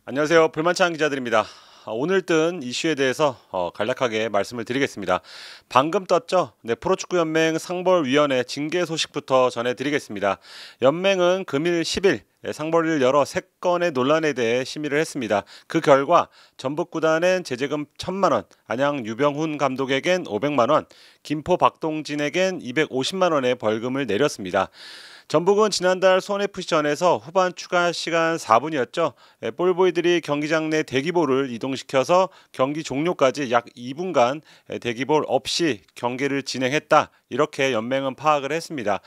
안녕하세요. 불만찬 기자들입니다. 오늘 뜬 이슈에 대해서 간략하게 말씀을 드리겠습니다. 방금 떴죠? 네, 프로축구연맹 상벌위원회 징계 소식부터 전해드리겠습니다. 연맹은 금일 10일 상벌위를 열어 3건의 논란에 대해 심의를 했습니다. 그 결과 전북 구단엔 제재금 1,000만 원, 안양 유병훈 감독에겐 500만 원, 김포 박동진에겐 250만 원의 벌금을 내렸습니다. 전북은 지난달 수원FC전에서 후반 추가 시간 4분이었죠. 볼보이들이 경기장 내 대기볼을 이동시켜서 경기 종료까지 약 2분간 대기볼 없이 경기를 진행했다. 이렇게 연맹은 파악을 했습니다.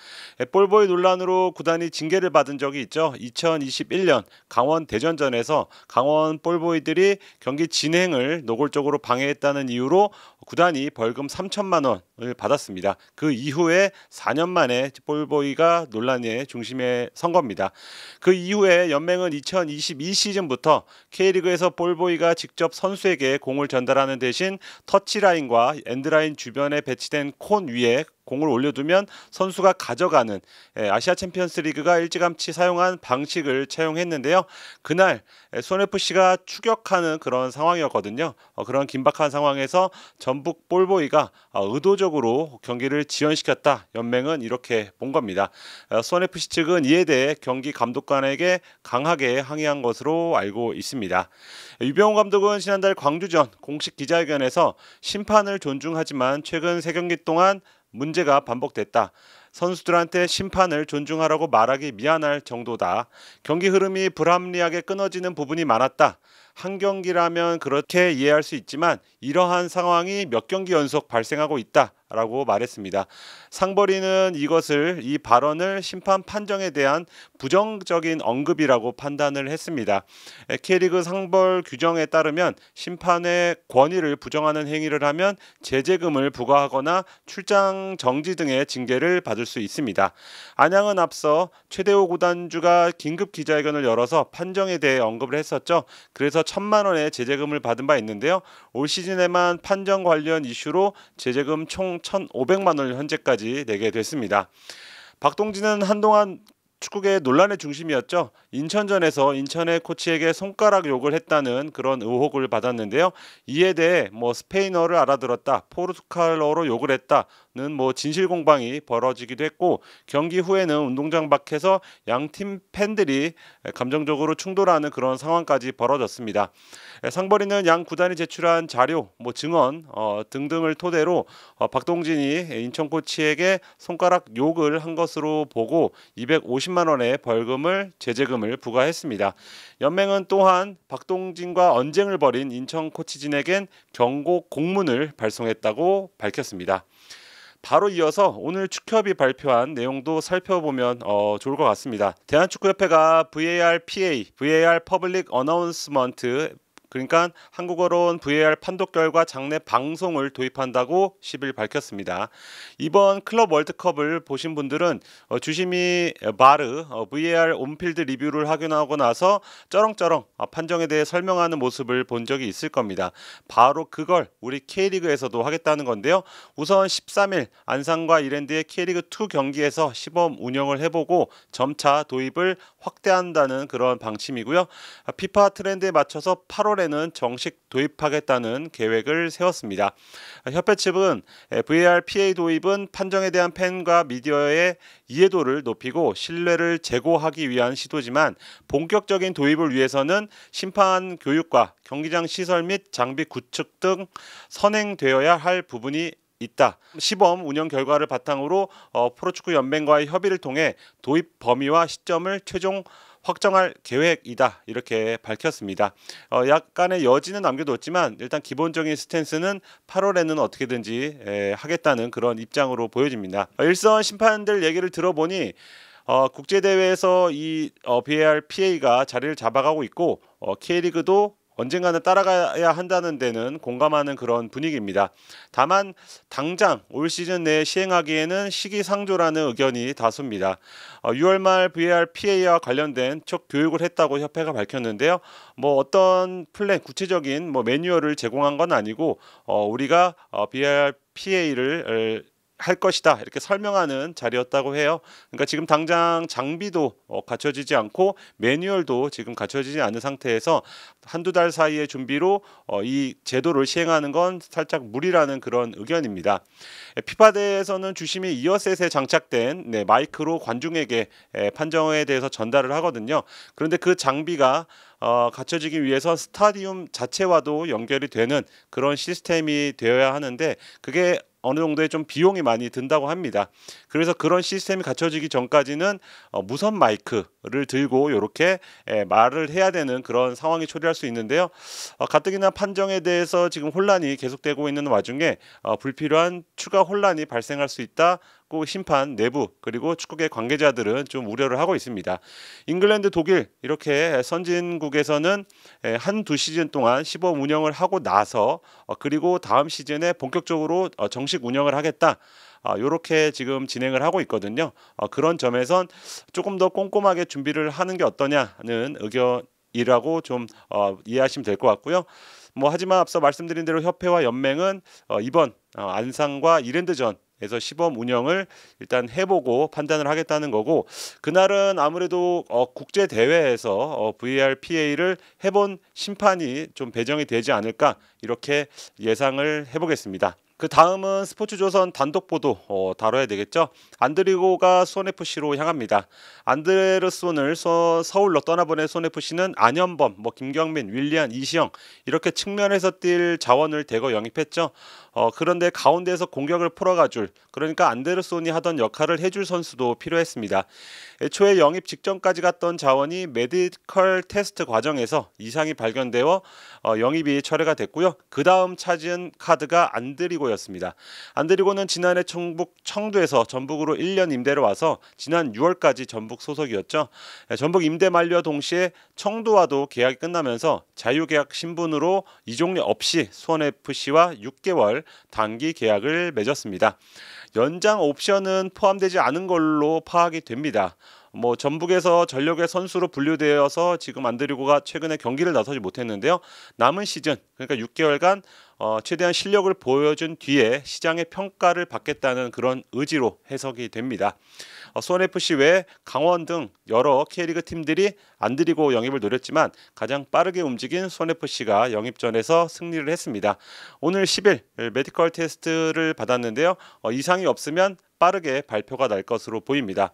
볼보이 논란으로 구단이 징계를 받은 적이 있죠. 2021년 강원 대전전에서 강원 볼보이들이 경기 진행을 노골적으로 방해했다는 이유로 구단이 벌금 3천만 원을 받았습니다. 그 이후에 4년 만에 볼보이가 논란의 중심에 선 겁니다. 그 이후에 연맹은 2022 시즌부터 K리그에서 볼보이가 직접 선수에게 공을 전달하는 대신 터치라인과 엔드라인 주변에 배치된 콘 위에 공을 올려두면 선수가 가져가는 아시아 챔피언스 리그가 일찌감치 사용한 방식을 채용했는데요. 그날 수원FC가 추격하는 그런 상황이었거든요. 그런 긴박한 상황에서 전북 볼보이가 의도적으로 경기를 지연시켰다. 연맹은 이렇게 본 겁니다. 수원FC 측은 이에 대해 경기 감독관에게 강하게 항의한 것으로 알고 있습니다. 유병훈 감독은 지난달 광주전 공식 기자회견에서 심판을 존중하지만 최근 3경기 동안 문제가 반복됐다. 선수들한테 심판을 존중하라고 말하기 미안할 정도다. 경기 흐름이 불합리하게 끊어지는 부분이 많았다. 한 경기라면 그렇게 이해할 수 있지만 이러한 상황이 몇 경기 연속 발생하고 있다. 라고 말했습니다. 상벌위는 이 발언을 심판 판정에 대한 부정적인 언급이라고 판단을 했습니다. K리그 상벌 규정에 따르면 심판의 권위를 부정하는 행위를 하면 제재금을 부과하거나 출장 정지 등의 징계를 받을 수 있습니다. 안양은 앞서 최대호 구단주가 긴급 기자회견을 열어서 판정에 대해 언급을 했었죠. 그래서 1,000만 원의 제재금을 받은 바 있는데요. 올 시즌에만 판정 관련 이슈로 제재금 총 1,500만 원을 현재까지 내게 됐습니다. 박동진은 한동안 축구계 논란의 중심이었죠. 인천전에서 인천의 코치에게 손가락 욕을 했다는 그런 의혹을 받았는데요. 이에 대해 스페인어를 알아들었다, 포르투갈어로 욕을 했다는 진실 공방이 벌어지기도 했고 경기 후에는 운동장 밖에서 양팀 팬들이 감정적으로 충돌하는 그런 상황까지 벌어졌습니다. 상벌위는 양 구단이 제출한 자료, 증언 등등을 토대로 박동진이 인천 코치에게 손가락 욕을 한 것으로 보고 250만 원의 제재금을 부과했습니다. 연맹은 또한 박동진과 언쟁을 벌인 인천 코치진에겐 경고 공문을 발송했다고 밝혔습니다. 바로 이어서 오늘 축협이 발표한 내용도 살펴보면 좋을 것 같습니다. 대한축구협회가 VAR PA, VAR Public Announcement, 그러니까 한국어로는 VAR 판독 결과 장내 방송을 도입한다고 10일 밝혔습니다. 이번 클럽 월드컵을 보신 분들은 주심이 바르 VAR 온필드 리뷰를 확인하고 나서 쩌렁쩌렁 판정에 대해 설명하는 모습을 본 적이 있을 겁니다. 바로 그걸 우리 K리그에서도 하겠다는 건데요. 우선 13일 안산과 이랜드의 K리그2 경기에서 시범 운영을 해보고 점차 도입을 확대한다는 그런 방침이고요. 피파 트렌드에 맞춰서 8월에는 정식 도입하겠다는 계획을 세웠습니다. 협회 측은 VAR PA 도입은 판정에 대한 팬과 미디어의 이해도를 높이고 신뢰를 제고하기 위한 시도지만 본격적인 도입을 위해서는 심판 교육과 경기장 시설 및 장비 구축 등 선행되어야 할 부분이 있다. 시범 운영 결과를 바탕으로 프로축구 연맹과의 협의를 통해 도입 범위와 시점을 최종 확정할 계획이다. 이렇게 밝혔습니다. 약간의 여지는 남겨뒀지만 일단 기본적인 스탠스는 8월에는 어떻게든지 하겠다는 그런 입장으로 보여집니다. 일선 심판들 얘기를 들어보니 국제대회에서 이 VAR PA가 자리를 잡아가고 있고 K리그도 언젠가는 따라가야 한다는 데는 공감하는 그런 분위기입니다. 다만 당장 올 시즌 내에 시행하기에는 시기상조라는 의견이 다수입니다. 6월 말 VAR PA와 관련된 첫 교육을 했다고 협회가 밝혔는데요. 어떤 플랜, 구체적인 매뉴얼을 제공한 건 아니고 우리가 VAR PA를 할 것이다 이렇게 설명하는 자리였다고 해요. 그러니까 지금 당장 장비도 갖춰지지 않고 매뉴얼도 지금 갖춰지지 않은 상태에서 한두 달 사이의 준비로 이 제도를 시행하는 건 살짝 무리라는 그런 의견입니다. 피파대에서는 주심이 이어셋에 장착된 마이크로 관중에게 판정에 대해서 전달을 하거든요. 그런데 그 장비가 갖춰지기 위해서 스타디움 자체와도 연결이 되는 그런 시스템이 되어야 하는데 그게 어느 정도의 좀 비용이 많이 든다고 합니다. 그래서 그런 시스템이 갖춰지기 전까지는 무선 마이크를 들고 이렇게 말을 해야 되는 그런 상황이 초래할 수 있는데요. 가뜩이나 판정에 대해서 지금 혼란이 계속되고 있는 와중에 불필요한 추가 혼란이 발생할 수 있다고 심판 내부 그리고 축구계 관계자들은 좀 우려를 하고 있습니다. 잉글랜드, 독일 이렇게 선진국에서는 한두 시즌 동안 시범 운영을 하고 나서 그리고 다음 시즌에 본격적으로 정식 운영을 하겠다. 요렇게 지금 진행을 하고 있거든요. 그런 점에선 조금 더 꼼꼼하게 준비를 하는 게 어떠냐는 의견이라고 좀 이해하시면 될 것 같고요. 하지만 앞서 말씀드린 대로 협회와 연맹은 이번 안상과 이랜드전에서 시범 운영을 일단 해보고 판단을 하겠다는 거고 그날은 아무래도 국제 대회에서 VAR, PA를 해본 심판이 좀 배정이 되지 않을까 이렇게 예상을 해보겠습니다. 그 다음은 스포츠조선 단독 보도 다뤄야 되겠죠. 안드리고가 수원FC로 향합니다. 안데르손을 서울로 떠나보낸 수원FC는 안현범, 김경민, 윌리안, 이시영 이렇게 측면에서 뛸 자원을 대거 영입했죠. 그런데 가운데에서 공격을 풀어가줄 그러니까 안데르손이 하던 역할을 해줄 선수도 필요했습니다. 애초에 영입 직전까지 갔던 자원이 메디컬 테스트 과정에서 이상이 발견되어 영입이 철회가 됐고요. 그 다음 찾은 카드가 안드리고였습니다. 안드리고는 지난해 청두에서 전북으로 1년 임대로 와서 지난 6월까지 전북 소속이었죠. 전북 임대 만료와 동시에 청두와도 계약이 끝나면서 자유계약 신분으로 이종료 없이 수원FC와 6개월 단기 계약을 맺었습니다. 연장 옵션은 포함되지 않은 걸로 파악이 됩니다. 전북에서 전력의 선수로 분류되어서 지금 안드리고가 최근에 경기를 나서지 못했는데요. 남은 시즌 그러니까 6개월간 최대한 실력을 보여준 뒤에 시장의 평가를 받겠다는 그런 의지로 해석이 됩니다. 수원FC 외 강원 등 여러 K리그 팀들이 안드리고 영입을 노렸지만 가장 빠르게 움직인 수원FC가 영입전에서 승리를 했습니다. 오늘 10일 메디컬 테스트를 받았는데요. 이상이 없으면 빠르게 발표가 날 것으로 보입니다.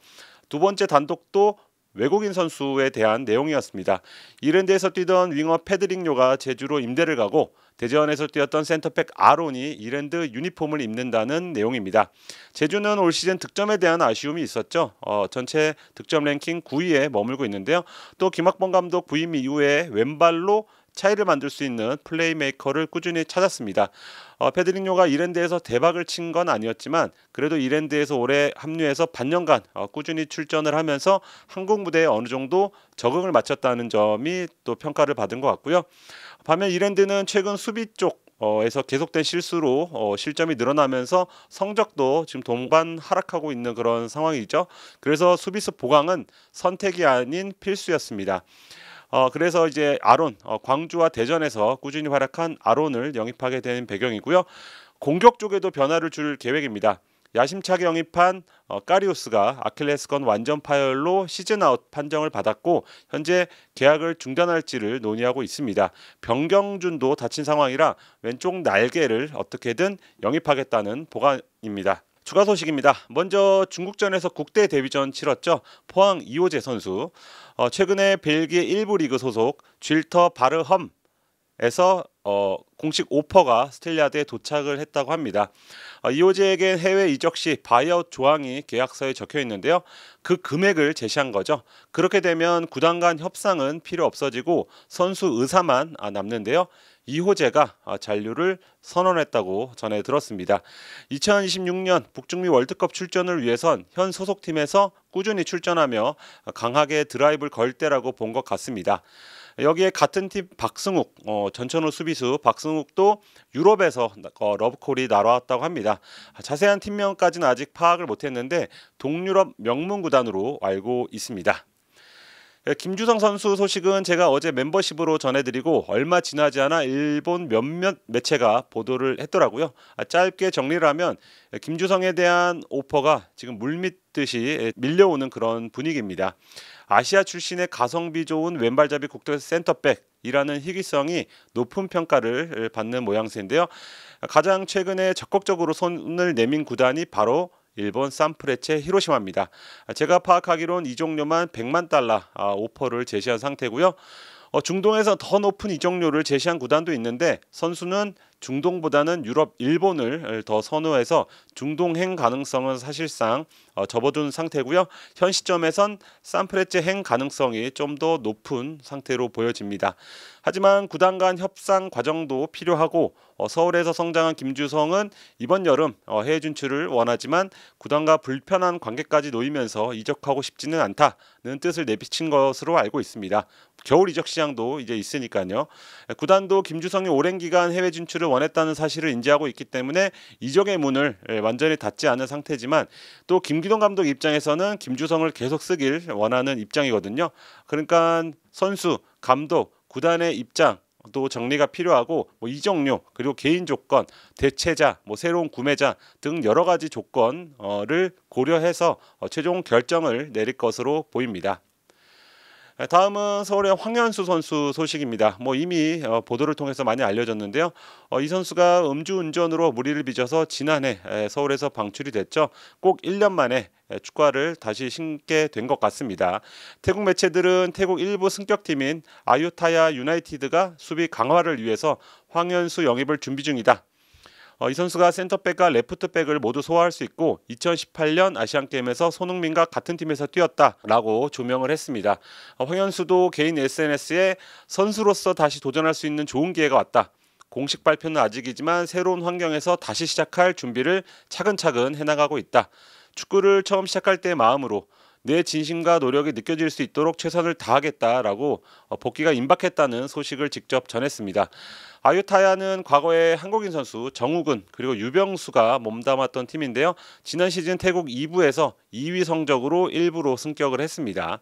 두 번째 단독도 외국인 선수에 대한 내용이었습니다. 이랜드에서 뛰던 윙어 페드링요가 제주로 임대를 가고 대전에서 뛰었던 센터백 아론이 이랜드 유니폼을 입는다는 내용입니다. 제주는 올 시즌 득점에 대한 아쉬움이 있었죠. 전체 득점 랭킹 9위에 머물고 있는데요. 또 김학범 감독 부임 이후에 왼발로 차이를 만들 수 있는 플레이메이커를 꾸준히 찾았습니다. 페드링요가 이랜드에서 대박을 친 건 아니었지만 그래도 이랜드에서 올해 합류해서 반년간 꾸준히 출전을 하면서 한국 무대에 어느 정도 적응을 마쳤다는 점이 또 평가를 받은 것 같고요. 반면 이랜드는 최근 수비 쪽에서 계속된 실수로 실점이 늘어나면서 성적도 지금 동반 하락하고 있는 그런 상황이죠. 그래서 수비수 보강은 선택이 아닌 필수였습니다. 그래서 이제 아론, 광주와 대전에서 꾸준히 활약한 아론을 영입하게 된 배경이고요. 공격 쪽에도 변화를 줄 계획입니다. 야심차게 영입한 까리우스가 아킬레스건 완전 파열로 시즌 아웃 판정을 받았고 현재 계약을 중단할지를 논의하고 있습니다. 병경준도 다친 상황이라 왼쪽 날개를 어떻게든 영입하겠다는 보관입니다. 추가 소식입니다. 먼저 중국전에서 국대 데뷔전 치렀죠. 포항 이호재 선수. 최근에 벨기에 1부 리그 소속 쥘터 바르험에서 공식 오퍼가 스텔리아드에 도착을 했다고 합니다. 이호재에게 해외 이적 시 바이아웃 조항이 계약서에 적혀 있는데요. 그 금액을 제시한 거죠. 그렇게 되면 구단 간 협상은 필요 없어지고 선수 의사만 남는데요. 이호재가 잔류를 선언했다고 전해 들었습니다. 2026년 북중미 월드컵 출전을 위해선 현 소속팀에서 꾸준히 출전하며 강하게 드라이브를 걸 때라고 본 것 같습니다. 여기에 같은 팀 박승욱, 전천후 수비수 박승욱도 유럽에서 러브콜이 날아왔다고 합니다. 자세한 팀명까지는 아직 파악을 못했는데 동유럽 명문 구단으로 알고 있습니다. 김주성 선수 소식은 제가 어제 멤버십으로 전해드리고 얼마 지나지 않아 일본 몇몇 매체가 보도를 했더라고요. 짧게 정리를 하면 김주성에 대한 오퍼가 지금 물밀듯이 밀려오는 그런 분위기입니다. 아시아 출신의 가성비 좋은 왼발잡이 국대 센터백이라는 희귀성이 높은 평가를 받는 모양새인데요. 가장 최근에 적극적으로 손을 내민 구단이 바로 일본 산프레체 히로시마입니다. 제가 파악하기론 이적료만 100만 달러 오퍼를 제시한 상태고요. 중동에서 더 높은 이적료를 제시한 구단도 있는데 선수는 중동보다는 유럽, 일본을 더 선호해서 중동행 가능성은 사실상 접어둔 상태고요. 현 시점에선 산프레체 행 가능성이 좀 더 높은 상태로 보여집니다. 하지만 구단 간 협상 과정도 필요하고 서울에서 성장한 김주성은 이번 여름 해외 진출을 원하지만 구단과 불편한 관계까지 놓이면서 이적하고 싶지는 않다는 뜻을 내비친 것으로 알고 있습니다. 겨울 이적 시장도 이제 있으니까요. 구단도 김주성이 오랜 기간 해외 진출을 원했다는 사실을 인지하고 있기 때문에 이적의 문을 완전히 닫지 않은 상태지만 또 김기동 감독 입장에서는 김주성을 계속 쓰길 원하는 입장이거든요. 그러니까 선수, 감독, 구단의 입장 또 정리가 필요하고 이적료 그리고 개인 조건, 대체자, 새로운 구매자 등 여러 가지 조건을 고려해서 최종 결정을 내릴 것으로 보입니다. 다음은 서울의 황현수 선수 소식입니다. 이미 보도를 통해서 많이 알려졌는데요. 이 선수가 음주운전으로 무리를 빚어서 지난해 서울에서 방출이 됐죠. 꼭 1년 만에 축구화를 다시 신게 된 것 같습니다. 태국 매체들은 태국 일부 승격팀인 아유타야 유나이티드가 수비 강화를 위해서 황현수 영입을 준비 중이다. 이 선수가 센터백과 레프트백을 모두 소화할 수 있고 2018년 아시안게임에서 손흥민과 같은 팀에서 뛰었다라고 조명을 했습니다. 황현수도 개인 SNS에 선수로서 다시 도전할 수 있는 좋은 기회가 왔다. 공식 발표는 아직이지만 새로운 환경에서 다시 시작할 준비를 차근차근 해나가고 있다. 축구를 처음 시작할 때의 마음으로 내 진심과 노력이 느껴질 수 있도록 최선을 다하겠다라고 복귀가 임박했다는 소식을 직접 전했습니다. 아유타야는 과거에 한국인 선수 정우근 그리고 유병수가 몸담았던 팀인데요. 지난 시즌 태국 2부에서 2위 성적으로 1부로 승격을 했습니다.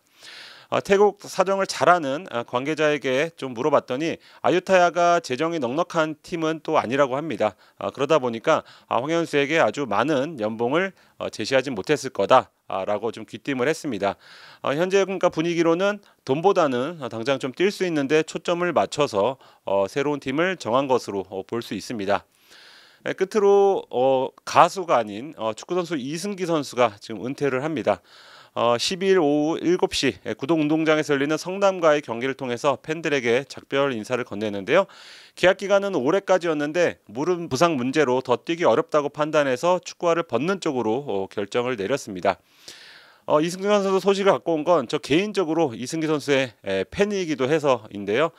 태국 사정을 잘 아는 관계자에게 좀 물어봤더니 아유타야가 재정이 넉넉한 팀은 또 아니라고 합니다. 그러다 보니까 황현수에게 아주 많은 연봉을 제시하진 못했을 거다라고 좀 귀띔을 했습니다. 현재 그러니까 분위기로는 돈보다는 당장 좀 뛸 수 있는데 초점을 맞춰서 새로운 팀을 정한 것으로 볼 수 있습니다. 끝으로 가수가 아닌 축구선수 이승기 선수가 지금 은퇴를 합니다. 12일 오후 7시 구동운동장에서 열리는 성남과의 경기를 통해서 팬들에게 작별 인사를 건네는데요. 계약 기간은 올해까지였는데 무릎 부상 문제로 더 뛰기 어렵다고 판단해서 축구화를 벗는 쪽으로 결정을 내렸습니다. 이승기 선수 소식을 갖고 온 건 저 개인적으로 이승기 선수의 팬이기도 해서인데요.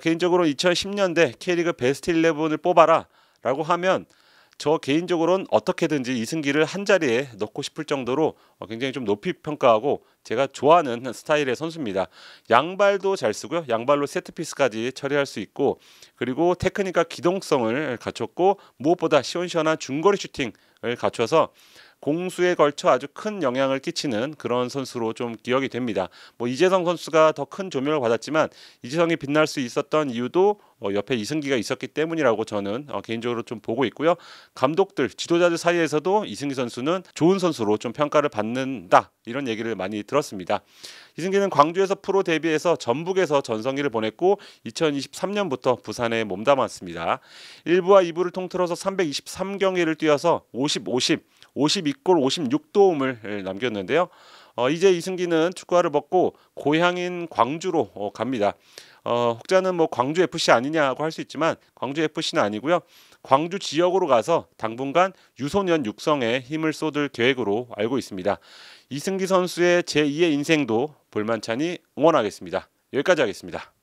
개인적으로 2010년대 K리그 베스트 11을 뽑아라 라고 하면 저 개인적으로는 어떻게든지 이승기를 한자리에 넣고 싶을 정도로 굉장히 좀 높이 평가하고 제가 좋아하는 스타일의 선수입니다. 양발도 잘 쓰고요. 양발로 세트피스까지 처리할 수 있고 그리고 테크닉과 기동성을 갖췄고 무엇보다 시원시원한 중거리 슈팅을 갖춰서 공수에 걸쳐 아주 큰 영향을 끼치는 그런 선수로 좀 기억이 됩니다. 이재성 선수가 더 큰 조명을 받았지만 이재성이 빛날 수 있었던 이유도 옆에 이승기가 있었기 때문이라고 저는 개인적으로 좀 보고 있고요. 감독들, 지도자들 사이에서도 이승기 선수는 좋은 선수로 좀 평가를 받는다 이런 얘기를 많이 들었습니다. 이승기는 광주에서 프로 데뷔해서 전북에서 전성기를 보냈고 2023년부터 부산에 몸담았습니다. 1부와 2부를 통틀어서 323경기를 뛰어서 52골 56도움을 남겼는데요. 이제 이승기는 축구화를 벗고 고향인 광주로 갑니다. 혹자는 광주 FC 아니냐고 할 수 있지만 광주 FC는 아니고요. 광주 지역으로 가서 당분간 유소년 육성에 힘을 쏟을 계획으로 알고 있습니다. 이승기 선수의 제2의 인생도 볼만찬히 응원하겠습니다. 여기까지 하겠습니다.